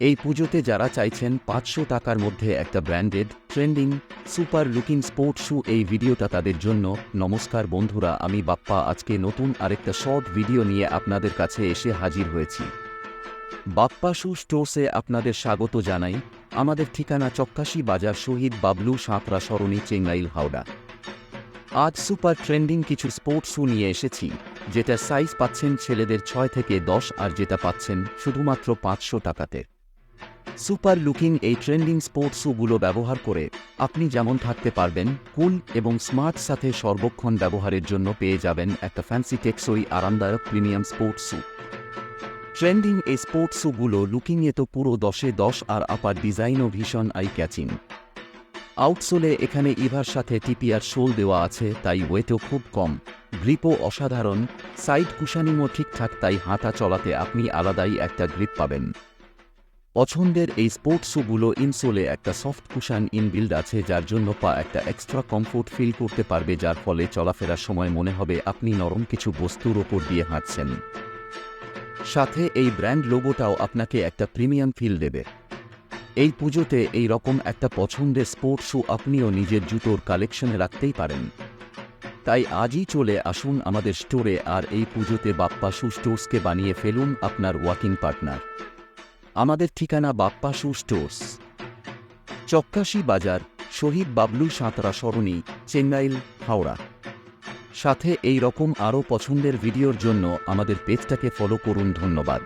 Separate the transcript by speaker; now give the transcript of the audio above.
Speaker 1: এই পুজোতে যারা চাইছেন ৫০০ টাকার মধ্যে একটা branded, trending, super looking sport shoe, এই ভিডিওটা তাদের জন্য। নমস্কার বন্ধুরা, আমি বাপ্পা আজকে নতুন আরেকটা শর্ট ভিডিও নিয়ে আপনাদের কাছে এসে হাজির হয়েছি। বাপ্পা শু স্টোর্সে আপনাদের স্বাগত জানাই। আমাদের ঠিকানা চক্কাশি বাজার, শহীদ বাবলু সাঁতরা সরণি, চেঙ্গাইল, হাওড়া। আজ সুপার ট্রেন্ডিং কিছু স্পোর্টস শু নিয়ে এসেছি, যেটা সাইজ পাচ্ছেন ছেলেদের ৬ থেকে ১০ আর যেটা পাচ্ছেন শুধুমাত্র ৫০০ টাকাতে। সুপার লুকিং এই ট্রেন্ডিং স্পোর্টস শুগুলো ব্যবহার করে আপনি যেমন থাকতে পারবেন কুল এবং স্মার্ট, সাথে সর্বক্ষণ ব্যবহারের জন্য পেয়ে যাবেন একটা ফ্যান্সি, টেকসই, আরামদায়ক প্রিমিয়াম স্পোর্টস শু। ট্রেন্ডিং এই স্পোর্টস শুগুলো লুকিংয়ে তো পুরো ১০-এ ১০, আর আপার ডিজাইনও ভীষণ আই ক্যাচিং। আউটসোলে এখানে ইভার সাথে টিপিআর শোল দেওয়া আছে, তাই ওয়েটও খুব কম। গ্রিপও অসাধারণ, সাইড কুশানিংও ঠিকঠাক, তাই হাঁটা চলাতে আপনি আলাদাই একটা গ্রিপ পাবেন। পছন্দের এই স্পোর্টস শুগুলো ইনসোলে একটা সফট কুশান ইনবিল্ড আছে, যার জন্য পা একটা এক্সট্রা কমফোর্ট ফিল করতে পারবে, যার ফলে চলাফেরার সময় মনে হবে আপনি নরম কিছু বস্তুর ওপর দিয়ে হাঁটছেন। সাথে এই ব্র্যান্ড লোগোটাও আপনাকে একটা প্রিমিয়াম ফিল দেবে। এই পুজোতে এই রকম একটা পছন্দের স্পোর্টস শু আপনিও নিজের জুতোর কালেকশনে রাখতেই পারেন। তাই আজই চলে আসুন আমাদের স্টোরে, আর এই পুজোতে বাপ্পা শু স্টোর্সকে বানিয়ে ফেলুন আপনার ওয়াকিং পার্টনার। আমাদের ঠিকানা বাপ্পা শু স্টোর্স, চক্কাশি বাজার, শহীদ বাবলু সাঁতরা সরণি, চেঙ্গাইল, হাওড়া। সাথে এই রকম আরও পছন্দের ভিডিওর জন্য আমাদের পেজটাকে ফলো করুন। ধন্যবাদ।